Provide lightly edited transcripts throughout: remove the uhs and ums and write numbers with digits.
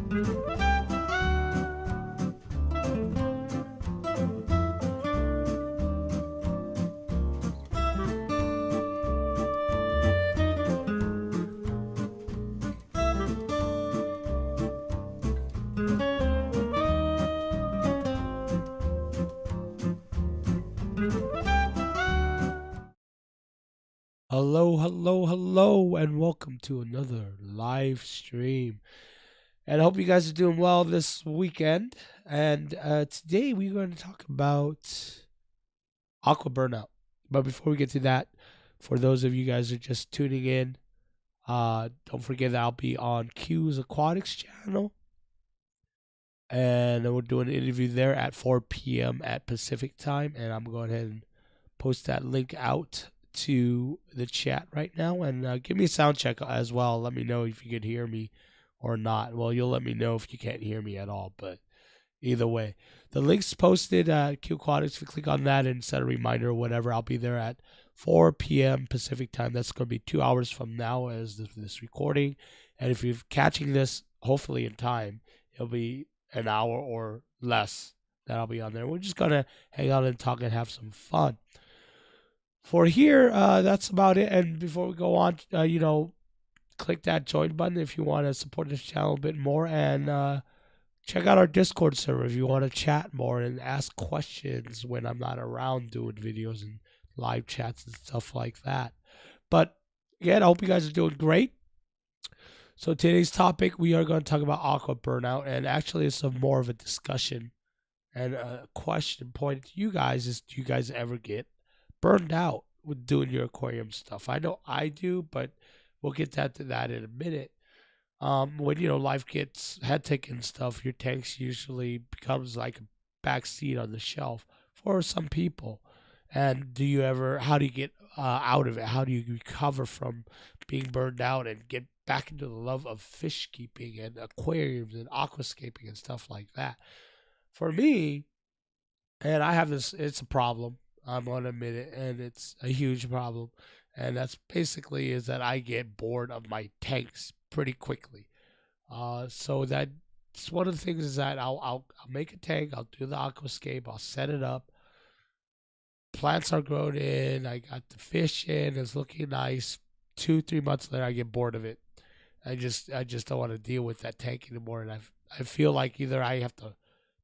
Hello, hello, hello, and welcome to another live stream. And I hope you guys are doing well this weekend. And today we're going to talk about Aqua Burnout. But before we get to that, for those of you guys who are just tuning in, don't forget that I'll be on Q's Aquatics channel. And we're doing an interview there at 4 p.m. at Pacific time. And I'm going ahead and post that link out to the chat right now, and give me a sound check as well. Let me know if you can hear me or not. Well, you'll let me know if you can't hear me at all, but either way, the link's posted at Q Aquatics. If you click on that and set a reminder or whatever, I'll be there at 4 p.m. Pacific time. That's going to be 2 hours from now as this recording. And if you're catching this, hopefully in time, it'll be an hour or less that I'll be on there. We're just going to hang out and talk and have some fun. For here, that's about it. And before we go on, click that join button if you want to support this channel a bit more, and check out our Discord server if you want to chat more and ask questions when I'm not around doing videos and live chats and stuff like that. But again, I hope you guys are doing great. So today's topic, we are going to talk about aqua burnout, and actually it's more of a discussion and a question pointed to you guys is, do you guys ever get burned out with doing your aquarium stuff? I know I do, but we'll get to that in a minute. When life gets hectic and stuff, your tanks usually becomes like a back seat on the shelf for some people. And how do you get out of it? How do you recover from being burned out and get back into the love of fish keeping and aquariums and aquascaping and stuff like that? For me, and I have this, it's a problem. I'm going to admit it, and it's a huge problem. And that's basically is that I get bored of my tanks pretty quickly. So that's one of the things is that I'll make a tank, I'll do the aquascape, I'll set it up. Plants are grown in, I got the fish in, it's looking nice. 2-3 months later, I get bored of it. I just don't want to deal with that tank anymore, and I feel like either I have to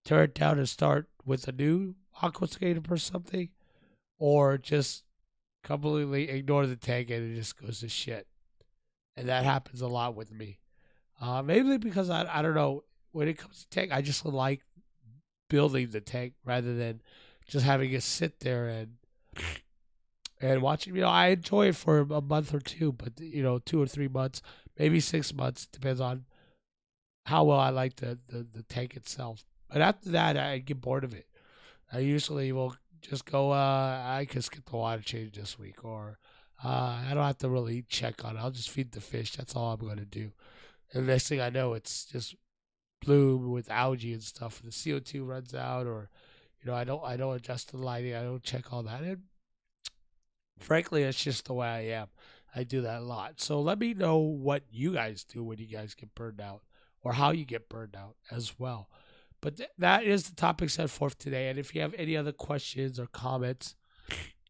tear it down and start with a new aquascape or something, or just completely ignore the tank and it just goes to shit. And that happens a lot with me. Maybe because I don't know, when it comes to tank, I just like building the tank rather than just having it sit there and watching. I enjoy it for a month or two, but 2 or 3 months, maybe 6 months, depends on how well I like the tank itself. But after that, I get bored of it. I usually will just go, I can skip the water change this week, or I don't have to really check on it. I'll just feed the fish. That's all I'm going to do. And the next thing I know, it's just bloom with algae and stuff. The CO2 runs out, or I don't adjust the lighting. I don't check all that. And frankly, it's just the way I am. I do that a lot. So let me know what you guys do when you guys get burned out, or how you get burned out as well. But that is the topic set forth today. And if you have any other questions or comments,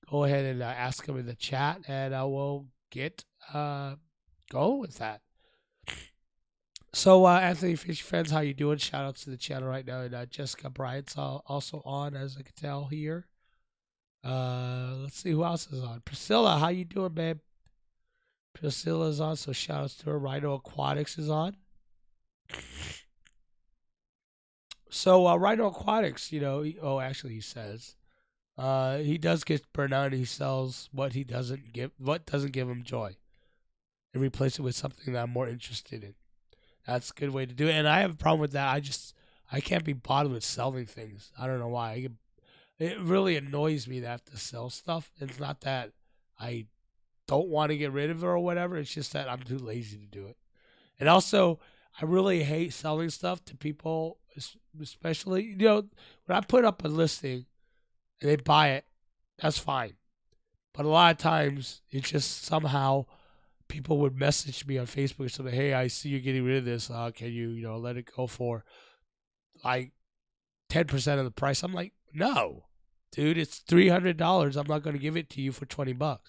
go ahead and ask them in the chat, and I will get going with that. So, Anthony Fish fans, how you doing? Shout out to the channel right now. And Jessica Bryant's also on, as I can tell here. Let's see who else is on. Priscilla, how you doing, babe? Priscilla's on, so shout outs to her. Rhino Aquatics is on. So Rhino Aquatics, he says he does get burnt out, and he sells what doesn't give him joy, and replace it with something that I'm more interested in. That's a good way to do it. And I have a problem with that. I can't be bothered with selling things. I don't know why. It really annoys me to have to sell stuff. It's not that I don't want to get rid of it or whatever. It's just that I'm too lazy to do it. And also, I really hate selling stuff to people, especially, when I put up a listing and they buy it, that's fine. But a lot of times, it's just somehow people would message me on Facebook or something. Hey, I see you're getting rid of this. Can you, let it go for like 10% of the price? I'm like, no, dude, it's $300. I'm not going to give it to you for $20.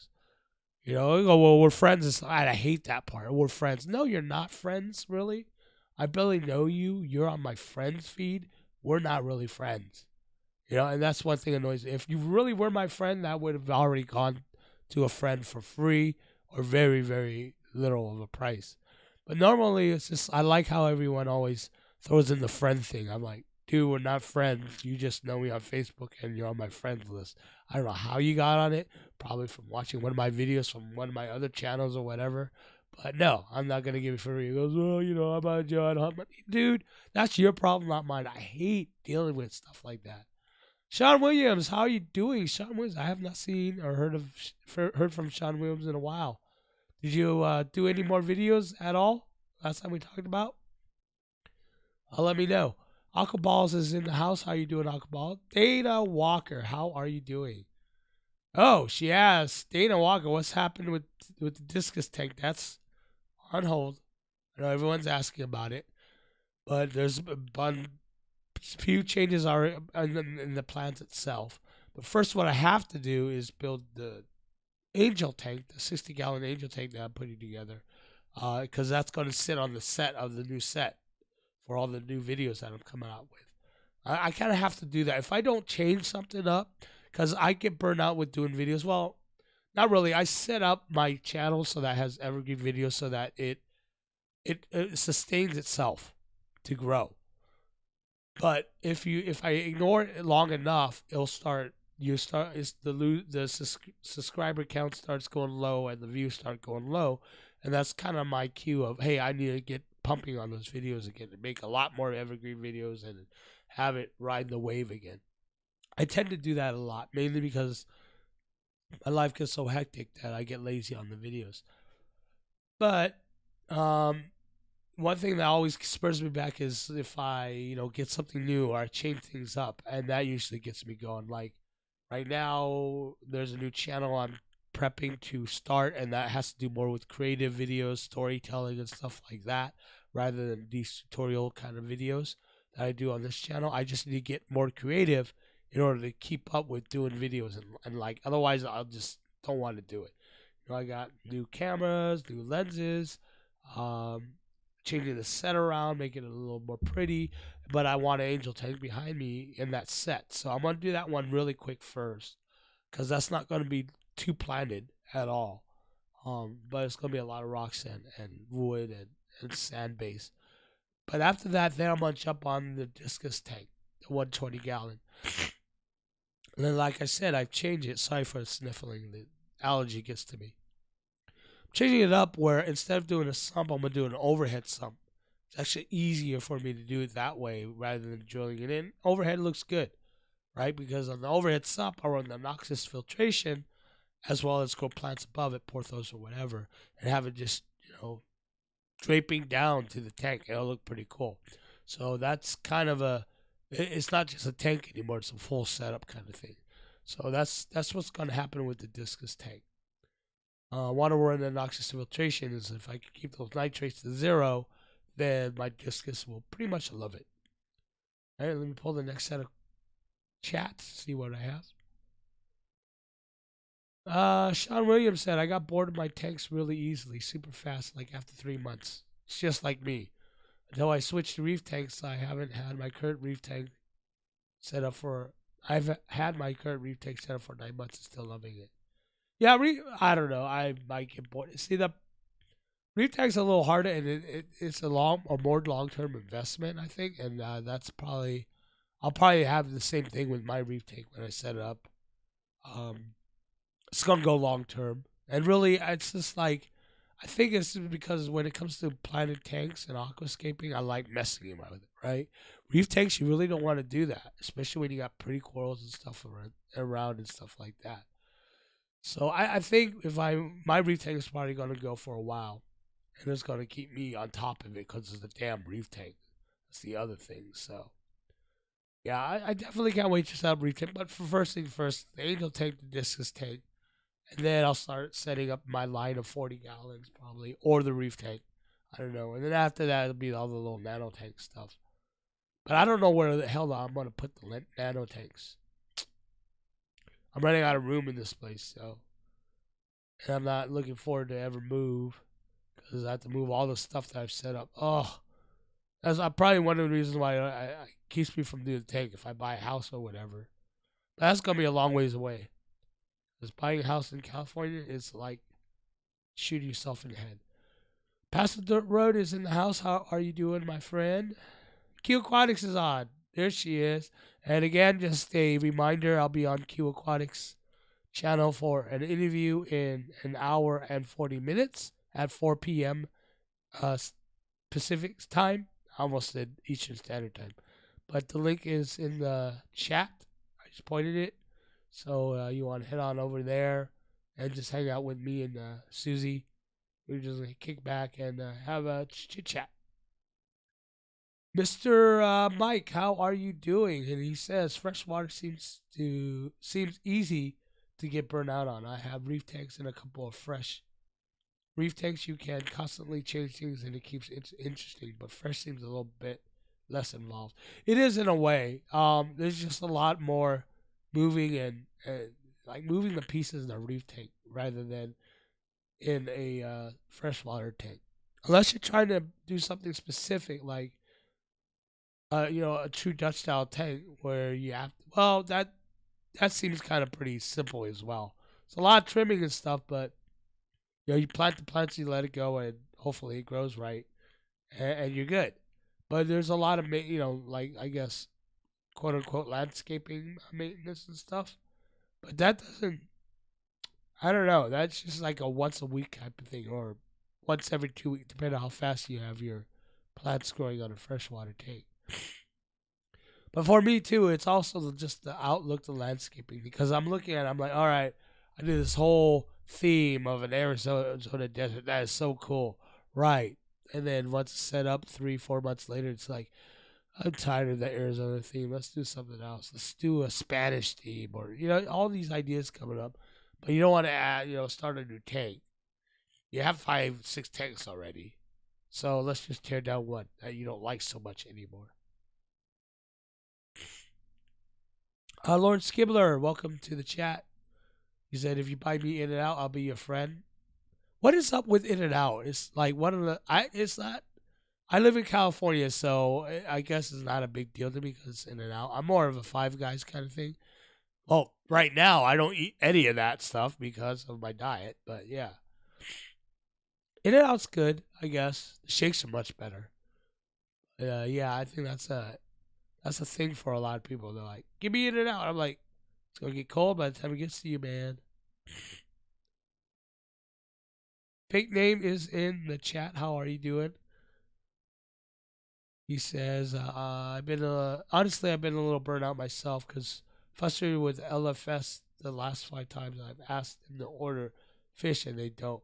I go, well, we're friends. I hate that part. We're friends. No, you're not friends, really. I barely know you. You're on my friends feed. We're not really friends. And that's one thing that annoys me. If you really were my friend, that would have already gone to a friend for free or very, very little of a price. But normally, it's just, I like how everyone always throws in the friend thing. I'm like, dude, we're not friends. You just know me on Facebook and you're on my friends list. I don't know how you got on it. Probably from watching one of my videos from one of my other channels or whatever. But no, I'm not going to give it for free. He goes, well, I'm on John Hunt. Dude, that's your problem, not mine. I hate dealing with stuff like that. Sean Williams, how are you doing? Sean Williams, I have not seen or heard from Sean Williams in a while. Did you do any more videos at all? Last time we talked about? Let me know. Aqua Balls is in the house. How you doing, Aqua Ball? Dana Walker, how are you doing? Oh, she asked, Dana Walker, what's happened with the discus tank? That's on hold. I know everyone's asking about it, but there's few changes are in the plant itself. But first, what I have to do is build the angel tank, the 60-gallon angel tank that I'm putting together, because that's going to sit on the set of the new set for all the new videos that I'm coming out with. I kind of have to do that. If I don't change something up, because I get burned out with doing videos. Well, not really. I set up my channel so that it has evergreen videos so that it sustains itself to grow. But if I ignore it long enough, it'll start. The subscriber count starts going low and the views start going low, and that's kind of my cue of, hey, I need to get pumping on those videos again to make a lot more evergreen videos and have it ride the wave again. I tend to do that a lot, mainly because my life gets so hectic that I get lazy on the videos. But one thing that always spurs me back is if I, get something new or I change things up, and that usually gets me going. Like right now, there's a new channel I'm prepping to start, and that has to do more with creative videos, storytelling, and stuff like that, rather than these tutorial kind of videos that I do on this channel. I just need to get more creative in order to keep up with doing videos, and like otherwise, I'll just don't want to do it. I got new cameras, new lenses. Changing the set around, making it a little more pretty, but I want an angel tank behind me in that set. So I'm going to do that one really quick first because that's not going to be too planted at all. But it's going to be a lot of rock sand and wood and sand base. But after that, then I'm going to jump on the discus tank, the 120 gallon. And then, like I said, I've changed it. Sorry for the sniffling. The allergy gets to me. Changing it up where instead of doing a sump, I'm going to do an overhead sump. It's actually easier for me to do it that way rather than drilling it in. Overhead looks good, right? Because on the overhead sump, I run the Noxus filtration as well as grow plants above it, pothos or whatever, and have it just, draping down to the tank. It'll look pretty cool. So that's kind of it's not just a tank anymore. It's a full setup kind of thing. So that's what's going to happen with the discus tank. Want to run the Noxus filtration is if I can keep those nitrates to 0, then my discus will pretty much love it. All right, let me pull the next set of chats, see what I have. Sean Williams said, I got bored of my tanks really easily, super fast, like after 3 months. It's just like me. Until I switched to reef tanks, I haven't had my current reef tank set up for... I've had my current reef tank set up for 9 months and still loving it. Yeah, I don't know. I might get bored. See, the reef tank's a little harder, and it's a more long-term investment, I think. And that's probably, I'll probably have the same thing with my reef tank when I set it up. It's gonna go long-term, and really, it's just like, I think it's because when it comes to planted tanks and aquascaping, I like messing with it, right? Reef tanks, you really don't want to do that, especially when you got pretty corals and stuff around and stuff like that. So I think my reef tank is probably going to go for a while, and it's going to keep me on top of it because of the damn reef tank. That's the other thing. So, yeah, I definitely can't wait to set up reef tank. But for first thing first, the angel tank, the discus tank, And then I'll start setting up my line of 40 gallons probably, or the reef tank. I don't know. And then after that, it'll be all the little nano tank stuff. But I don't know where the hell I'm going to put the nano tanks. I'm running out of room in this place, so. And I'm not looking forward to ever move because I have to move all the stuff that I've set up. Oh, that's probably one of the reasons why I keeps me from doing the tank if I buy a house or whatever. But that's going to be a long ways away. Because buying a house in California is like shooting yourself in the head. Pastor Dirt Road is in the house. How are you doing, my friend? Q Aquatics is on. There she is. And again, just a reminder, I'll be on Q Aquatics channel for an interview in an hour and 40 minutes at 4 p.m. Pacific time. I almost said Eastern Standard Time. But the link is in the chat. I just pointed it. So you want to head on over there and just hang out with me and Susie. We're just going to kick back and have a chit-chat. Mr. Mike, how are you doing? And he says, freshwater seems easy to get burnt out on. I have reef tanks and a couple of fresh reef tanks. You can constantly change things and it keeps it interesting, but fresh seems a little bit less involved. It is in a way. There's just a lot more moving and like moving the pieces in a reef tank rather than in a freshwater tank. Unless you're trying to do something specific like a true Dutch style tank where you have that seems kind of pretty simple as well. It's a lot of trimming and stuff, but you plant the plants, you let it go, and hopefully it grows right, and you're good. But there's a lot of like I guess quote unquote landscaping maintenance and stuff. But that doesn't. I don't know. That's just like a once a week type of thing, or once every 2 weeks, depending on how fast you have your plants growing on a freshwater tank. But for me too, it's also just the outlook, the landscaping, because I'm looking at it, I'm like, all right, I did this whole theme of an Arizona desert. That is so cool. Right. And then once it's set up 3-4 months later, it's like, I'm tired of the Arizona theme. Let's do something else. Let's do a Spanish theme or, all these ideas coming up. But you don't want to add, start a new tank. You have 5-6 tanks already. So let's just tear down one that you don't like so much anymore. Lord Skibler, welcome to the chat. He said, if you buy me In and Out, I'll be your friend. What is up with In and Out? It's like one of the, I live in California, so I guess it's not a big deal to me because it's In and Out. I'm more of a Five Guys kind of thing. Well, right now, I don't eat any of that stuff because of my diet, but yeah. In and Out's good, I guess. The shakes are much better. Yeah, I think that's a thing for a lot of people. They're like, give me In and Out. I'm like, it's going to get cold by the time it gets to you, man. Fake name is in the chat. How are you doing? He says, I've been honestly, I've been a little burnt out myself because frustrated with LFS the last 5 times I've asked them to order fish and they don't.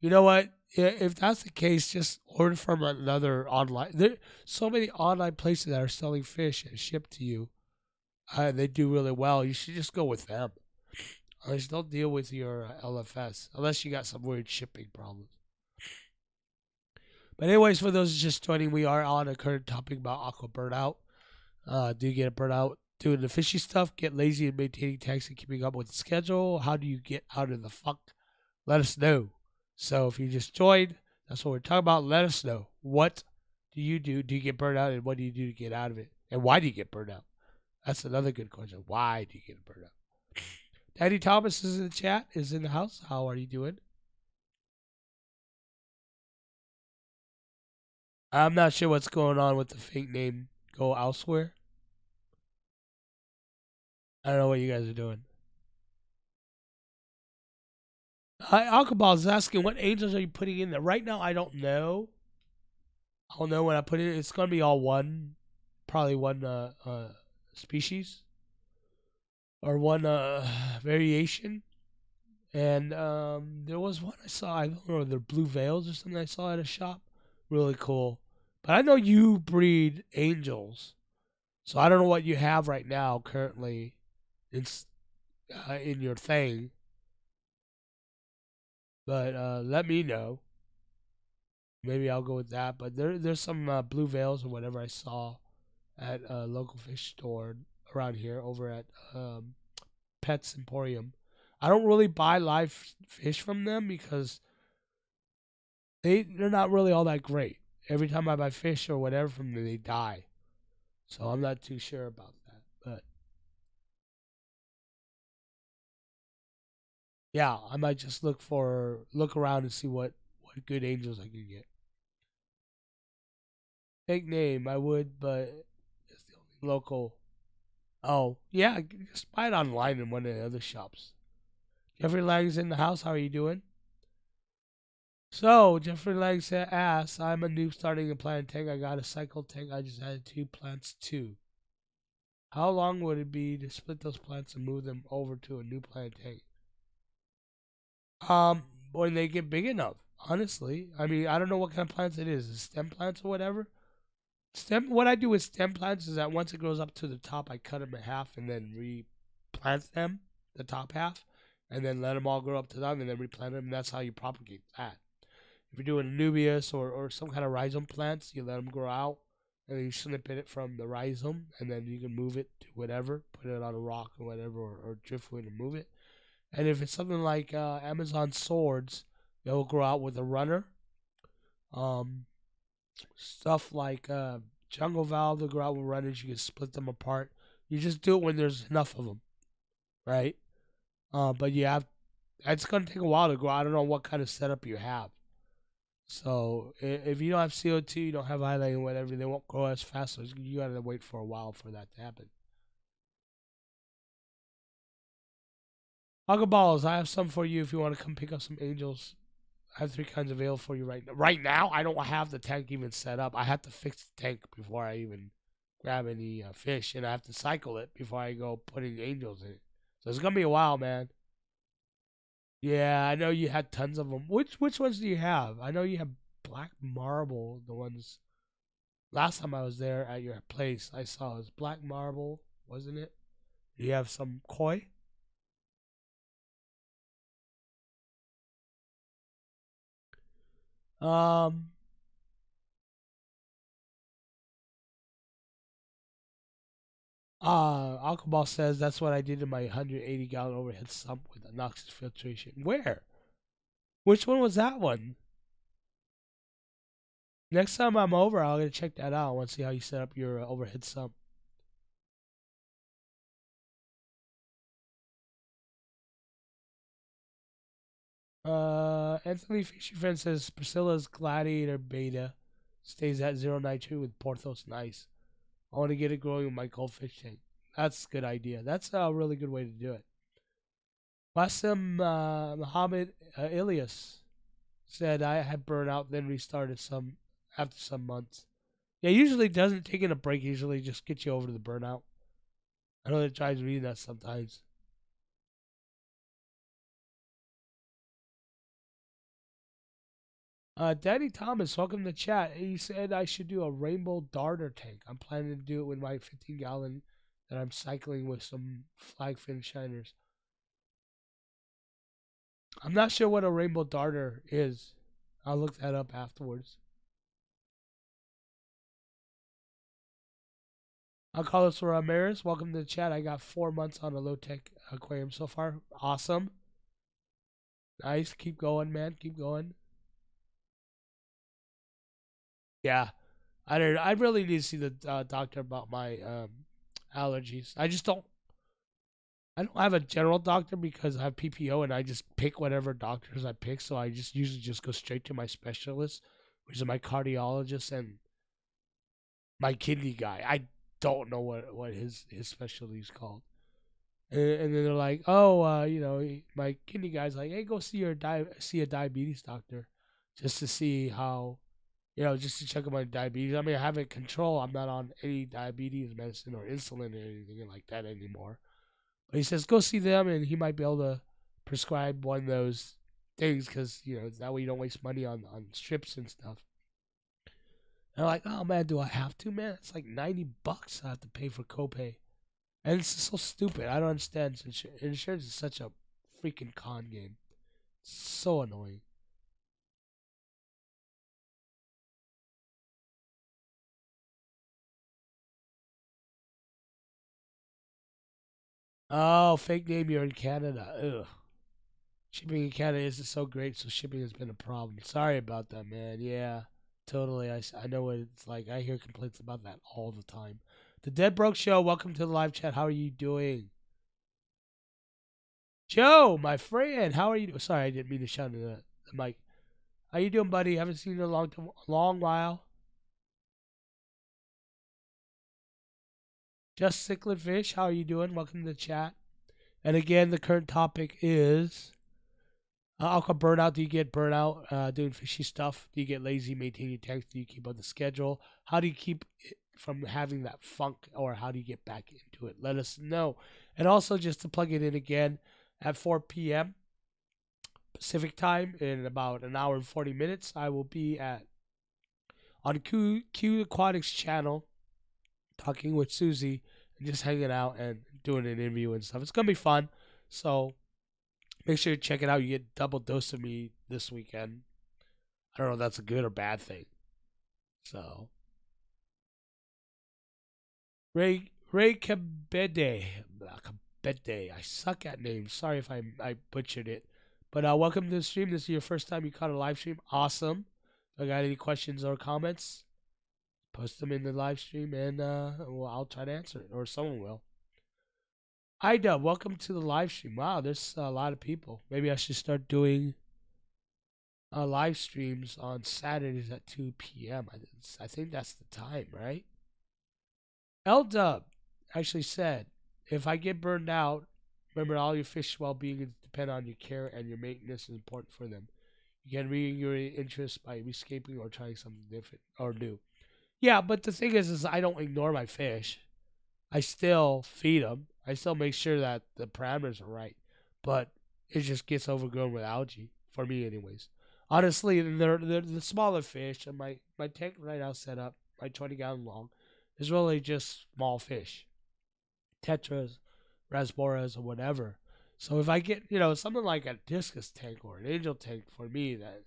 You know what? If that's the case, just order from another online. There's so many online places that are selling fish and shipped to you. They do really well. You should just go with them. Unless don't deal with your LFS. Unless you got some weird shipping problems. But anyways, for those just joining, we are on a current topic about Aqua Burnout. Do you get a burnout doing the fishy stuff? Get lazy in maintaining tanks and keeping up with the schedule? How do you get out of the funk? Let us know. So if you just joined, that's what we're talking about. Let us know. What do you do? Do you get burned out? And what do you do to get out of it? And why do you get burned out? That's another good question. Why do you get burned out? Daddy Thomas is in the chat, is in the house. How are you doing? I'm not sure what's going on with the fake name Go Elsewhere. I don't know what you guys are doing. Alcohol is asking, what angels are you putting in there? Right now, I don't know. I'll know when I put it. It's going to be all one, probably one species or one variation. And there was one I saw, I don't know, they're blue veils or something I saw at a shop. Really cool. But I know you breed angels. So I don't know what you have right now currently in your thing. But let me know. Maybe I'll go with that. But there's some blue veils or whatever I saw at a local fish store around here over at Pets Emporium. I don't really buy live fish from them because they're not really all that great. Every time I buy fish or whatever from them, they die. So I'm not too sure about that. But yeah, I might just look around and see what good angels I can get. Fake name, I would, but it's the only local. Oh yeah, just buy it online in one of the other shops. Jeffrey Lang's in the house. How are you doing? So Jeffrey Lang said, "Ass, I'm a noob starting a plant tank. I got a cycle tank. I just added 2 plants too. How long would it be to split those plants and move them over to a new plant tank? When they get big enough. Honestly, I mean, I don't know what kind of plants it is. Stem plants or whatever. Stem. What I do with stem plants is that once it grows up to the top, I cut them in half and then replant them, the top half, and then let them all grow up to them and then replant them. And that's how you propagate that. If you're doing Anubias or some kind of rhizome plants, you let them grow out and then you snip it from the rhizome and then you can move it to whatever, put it on a rock or whatever, or driftwood and move it. And if it's something like Amazon swords, they'll grow out with a runner. Um, Stuff like jungle valve, they'll grow out with runners. You can split them apart. You just do it when there's enough of them, right? But you have it's gonna take a while to grow. I don't know what kind of setup you have. So if you don't have CO2, you don't have highlighting, whatever, they won't grow as fast. So you gotta wait for a while for that to happen. Aqua balls, I have some for you if you want to come pick up some angels. I have 3 kinds available for you right now. Right now, I don't have the tank even set up. I have to fix the tank before I even grab any fish, and I have to cycle it before I go putting angels in it. So it's gonna be a while, man. Yeah, I know you had tons of them. Which ones do you have? I know you have black marble. The ones last time I was there at your place, I saw it was black marble, wasn't it? Do you have some koi? Um, Alcohol says that's what I did in my 180-gallon overhead sump with noxious filtration. Where? Which one was that one? Next time I'm over, I'll gonna check that out. I want to see how you set up your overhead sump. Anthony Fishy Friend says Priscilla's Gladiator Beta stays at 0.92 with Porthos and ice. I want to get it growing with my goldfish tank. That's a good idea. That's a really good way to do it. Wasim Muhammad Ilyas said I had burnout, then restarted some after some months. Yeah, usually doesn't taking a break usually just get you over the burnout. I know that drives me nuts sometimes. Danny Thomas, welcome to chat. He said I should do a rainbow darter tank. I'm planning to do it with my 15-gallon that I'm cycling with some flagfin shiners. I'm not sure what a rainbow darter is. I'll look that up afterwards. Carlos Ramirez, welcome to the chat. I got 4 months on a low tech aquarium so far. Awesome. Nice. Keep going, man. Keep going. Yeah. I really need to see the doctor about my allergies. I don't have a general doctor because I have PPO and I just pick whatever doctors I pick. So I just usually just go straight to my specialist, which is my cardiologist and my kidney guy. I don't know what his specialty is called. And then they're like, oh, my kidney guy's like, hey, go see see a diabetes doctor, just to see how, just to check on my diabetes. I mean, I have it control. I'm not on any diabetes medicine or insulin or anything like that anymore. But he says go see them, and he might be able to prescribe one of those things because that way you don't waste money on strips and stuff. And I'm like, oh man, do I have to, man? It's like $90 I have to pay for copay. And it's so stupid. I don't understand. Insurance is such a freaking con game. So annoying. Oh, fake name. You're in Canada. Ugh. Shipping in Canada isn't so great, so shipping has been a problem. Sorry about that, man. Yeah, totally. I know what it's like. I hear complaints about that all the time. The Dead Broke Show. Welcome to the live chat. How are you doing? Joe, my friend, how are you doing? Sorry, I didn't mean to shout into the mic. How you doing, buddy? Haven't seen you in a long while. Just Cichlid Fish, how are you doing? Welcome to the chat. And again, the current topic is Aqua Burnout. Do you get burnout doing fishy stuff? Do you get lazy maintaining your tanks? Do you keep on the schedule? How do you keep it from having that funk, or how do you get back into it? Let us know. And also, just to plug it in again, at 4 p.m. Pacific time, in about an hour and 40 minutes, I will be on Q Aquatics channel talking with Susie and just hanging out and doing an interview and stuff. It's gonna be fun. So make sure you check it out. You get double dose of me this weekend. I don't know if that's a good or bad thing. So Ray Cabede. I suck at names. Sorry if I butchered it. But welcome to the stream. This is your first time you caught a live stream. Awesome. If I got any questions or comments, post them in the live stream, and well, I'll try to answer it, or someone will. Ida, welcome to the live stream. Wow, there's a lot of people. Maybe I should start doing live streams on Saturdays at 2 p.m. I think that's the time, right? L-Dub actually said, if I get burned out, remember all your fish well-being depend on your care, and your maintenance is important for them. You can reinvigorate interest by escaping or trying something different or new. Yeah, but the thing is I don't ignore my fish. I still feed them. I still make sure that the parameters are right. But it just gets overgrown with algae, for me anyways. Honestly, they're the smaller fish, and my tank right now set up, my 20-gallon long, is really just small fish. Tetras, rasboras, or whatever. So if I get, something like a discus tank or an angel tank, for me, that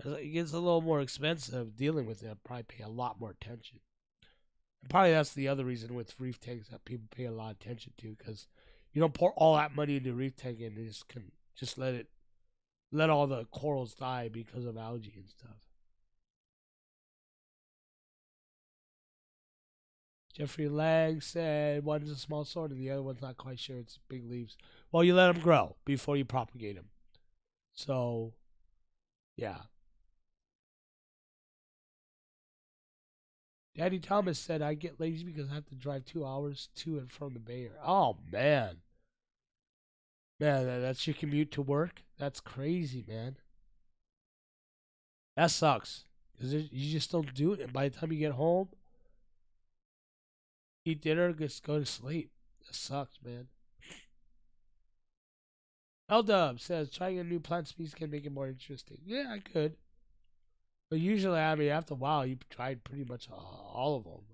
it gets a little more expensive dealing with it, I'll probably pay a lot more attention. And probably that's the other reason with reef tanks that people pay a lot of attention to, because you don't pour all that money into a reef tank and just let all the corals die because of algae and stuff. Jeffrey Lang said one's a small sort and the other one's not quite sure. It's big leaves. Well, you let them grow before you propagate them. So, yeah. Daddy Thomas said, I get lazy because I have to drive 2 hours to and from the Bay Area. Oh, man. Man, that's your commute to work? That's crazy, man. That sucks. Because you just don't do it. And by the time you get home, eat dinner, just go to sleep. That sucks, man. L-Dub says, trying a new plant species can make it more interesting. Yeah, I could. But usually, I mean, after a while, you've tried pretty much all of them.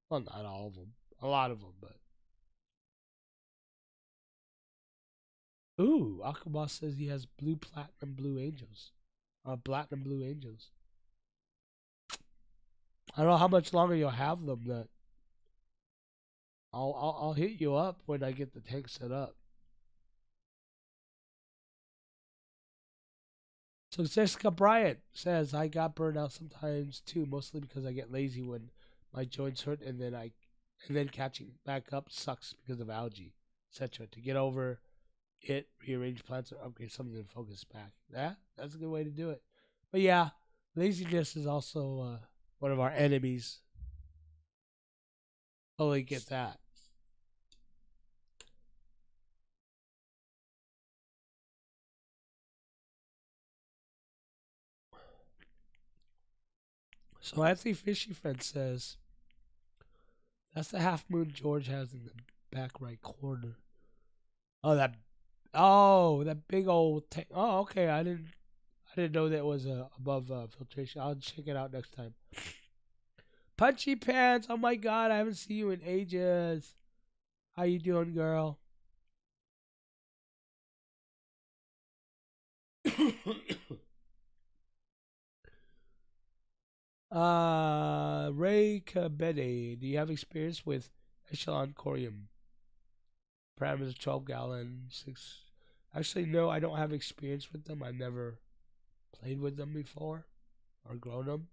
Well, not all of them. A lot of them, but. Ooh, Aquaboss says he has blue, platinum, blue angels. Platinum, blue angels. I don't know how much longer you'll have them. That I'll hit you up when I get the tank set up. So Jessica Bryant says I got burned out sometimes too, mostly because I get lazy when my joints hurt, and then catching back up sucks because of algae, etc. To get over it, rearrange plants or upgrade something to focus back. Yeah, that's a good way to do it. But yeah, laziness is also one of our enemies. Totally get that. So Anthony Fishy Friend says that's the half moon George has in the back right corner. Oh, that big old tank. Oh, okay. I didn't know that was above filtration. I'll check it out next time. Punchy Pants. Oh my God, I haven't seen you in ages. How you doing, girl? Ray Cabede, do you have experience with Echelon Aquarium? Parameters 12-gallon, 6. Actually, no, I don't have experience with them. I've never played with them before or grown them.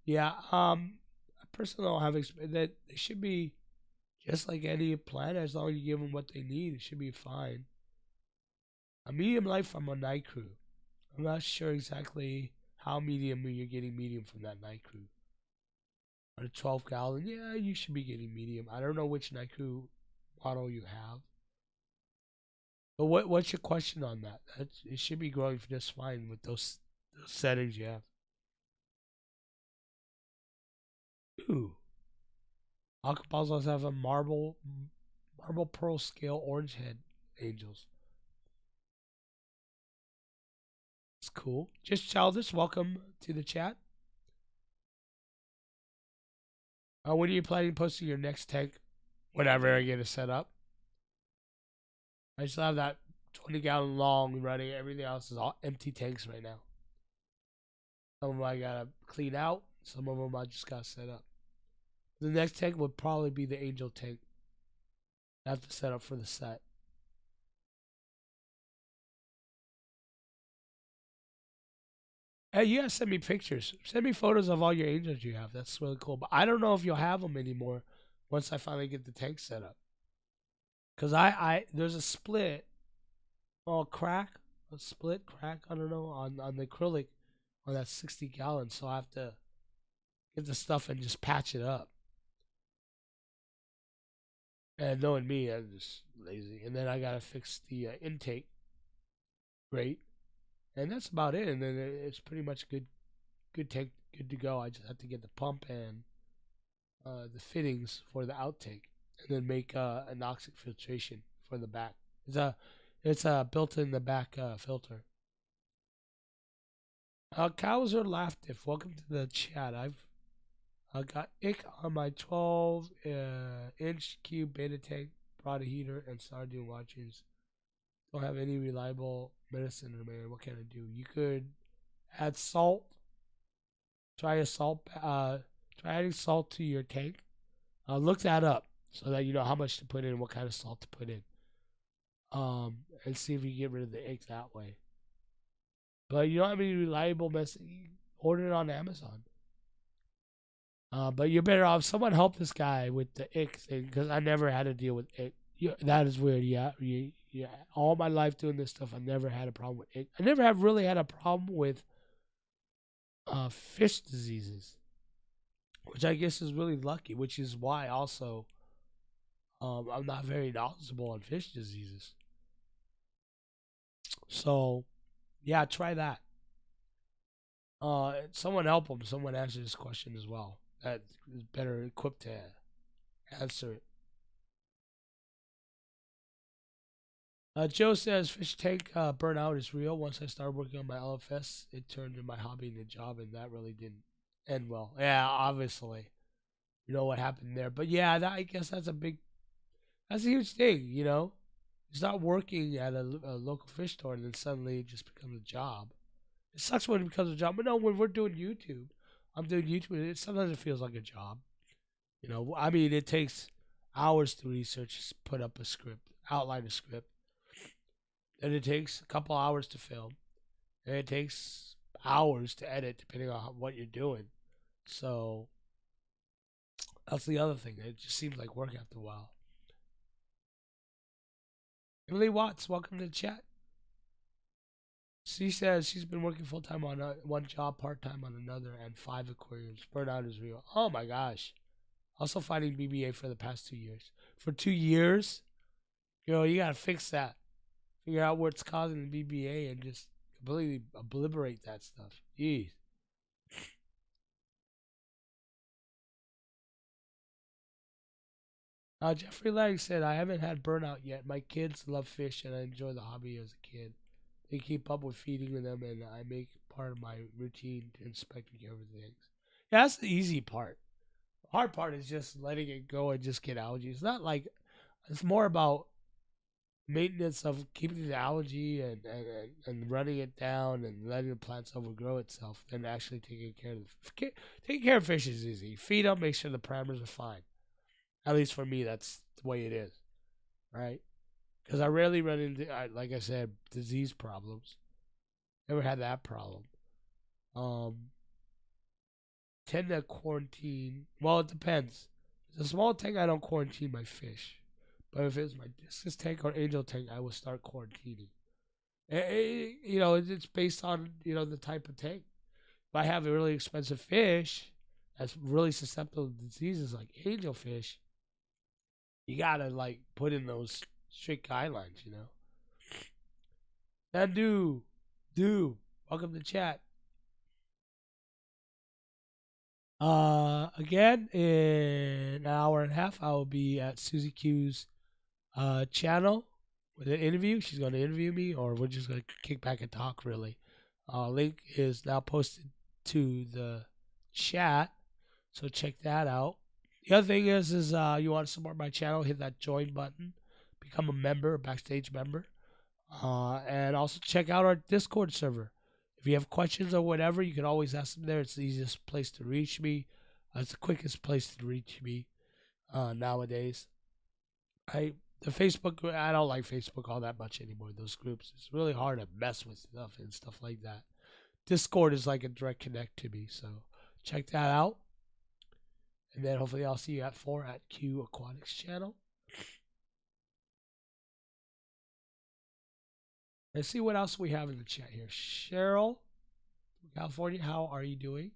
Yeah, I personally don't have experience. That they should be just like any plant, as long as you give them what they need, it should be fine. A medium light from a night crew. I'm not sure exactly how medium you're getting medium from that night crew. On a 12-gallon, yeah, you should be getting medium. I don't know which night crew model you have. But what's your question on that? It should be growing just fine with those settings you have. Ooh. Alcapazos have a marble pearl scale orange head angels. It's cool. Just childish. Welcome to the chat. When are you planning posting your next tank? Whenever I get it set up. I still have that 20-gallon long running. Everything else is all empty tanks right now. Some of them I gotta clean out. Some of them I just got set up. The next tank would probably be the angel tank. I have to set up for the set. Hey, you gotta send me pictures. Send me photos of all your angels you have. That's really cool. But I don't know if you'll have them anymore once I finally get the tank set up. Cause there's a split, crack, a split crack. I don't know on the acrylic on that 60-gallon. So I have to get the stuff and just patch it up. And knowing me, I'm just lazy. And then I gotta fix the intake grate, and that's about it. And then it's pretty much good tank, good to go. I just have to get the pump and the fittings for the outtake, and then make anoxic filtration for the back. It's built in the back filter. Cows are Laughtiff. Welcome to the chat. I got ick on my 12-inch cube beta tank, brought a heater, and started doing watchers. Don't have any reliable medicine or man. What can I do? You could add salt. Try adding salt to your tank. Look that up so that you know how much to put in, what kind of salt to put in. And see if you get rid of the ick that way. But you don't have any reliable medicine. Order it on Amazon. But you're better off. Someone help this guy with the ick thing, because I never had to deal with ick. That is weird. Yeah. All my life doing this stuff, I never had a problem with ick. I never have really had a problem with fish diseases, which I guess is really lucky. Which is why also I'm not very knowledgeable on fish diseases. So yeah, try that. Someone help him. Someone answer this question as well. That is better equipped to answer it. Joe says fish tank burnout is real. Once I started working on my LFS, it turned into my hobby and a job, and that really didn't end well. Yeah, obviously, you know what happened there. But yeah, I guess that's a huge thing. You start working at a local fish store, and then suddenly it just becomes a job. It sucks when it becomes a job, but no, when we're doing YouTube, I'm doing YouTube. Sometimes it feels like a job. I mean, it takes hours to research, put up a script, outline a script. Then it takes a couple hours to film. And it takes hours to edit, depending on what you're doing. So that's the other thing. It just seems like work after a while. Emily Watts, welcome to the chat. She says she's been working full time on one job, part time on another, and 5 aquariums. Burnout is real. Oh my gosh. Also fighting BBA for the past 2 years. For 2 years? Girl, you gotta fix that. Figure out what's causing the BBA and just completely obliterate that stuff. Jeez. Jeffrey Lang said, I haven't had burnout yet. My kids love fish and I enjoy the hobby as a kid. They keep up with feeding them and I make part of my routine to inspect and care for things. Yeah, that's the easy part. The hard part is just letting it go and just get algae. It's not like, it's more about maintenance of keeping the algae and running it down and letting the plants overgrow itself than actually taking care of fish is easy. Feed them, make sure the parameters are fine. At least for me, that's the way it is, right? Because I rarely run into, like I said, disease problems. Never had that problem. Um, Tend to quarantine. Well, it depends. If it's a small tank, I don't quarantine my fish. But if it's my discus tank or angel tank, I will start quarantining. It's based on the type of tank. If I have a really expensive fish that's really susceptible to diseases like angelfish, you gotta like put in those strict guidelines. And do welcome to chat. Again, in an hour and a half, I will be at Susie Q's channel with an interview. She's going to interview me, or we're just going to kick back and talk, really. Link is now posted to the chat, so check that out. The other thing is you want to support my channel, hit that join button, become a member, a backstage member, and also check out our Discord server. If you have questions or whatever, you can always ask them there. It's the easiest place to reach me. It's the quickest place to reach me nowadays. The Facebook, I don't like Facebook all that much anymore. Those groups, it's really hard to mess with stuff like that. Discord is like a direct connect to me, so check that out. And then hopefully I'll see you at 4 at Q Aquatics channel. Let's see what else we have in the chat here. Cheryl, California, how are you doing?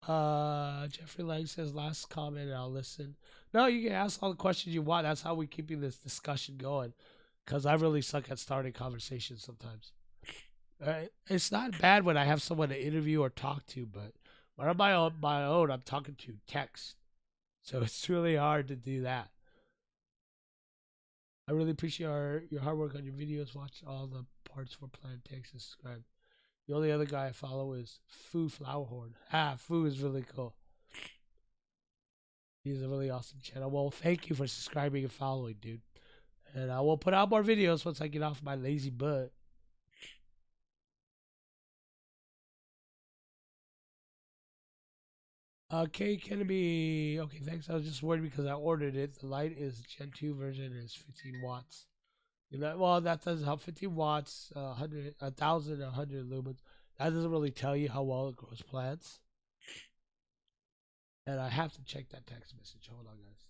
Jeffrey Lang says last comment and I'll listen. No, you can ask all the questions you want. That's how we're keeping this discussion going. Because I really suck at starting conversations sometimes. It's not bad when I have someone to interview or talk to, but when I'm on my own, I'm talking to text. So it's really hard to do that. I really appreciate your hard work on your videos. Watch all the parts for plant takes and subscribe. The only other guy I follow is Foo Flowerhorn. Foo is really cool. He's a really awesome channel. Well, thank you for subscribing and following, dude. And I will put out more videos once I get off my lazy butt. Okay, Kennedy. Okay, thanks. I was just worried because I ordered it. The light is Gen 2 version is 15 watts. Well, that doesn't help. 15 watts, 1,100 lumens. That doesn't really tell you how well it grows plants. And I have to check that text message. Hold on, guys.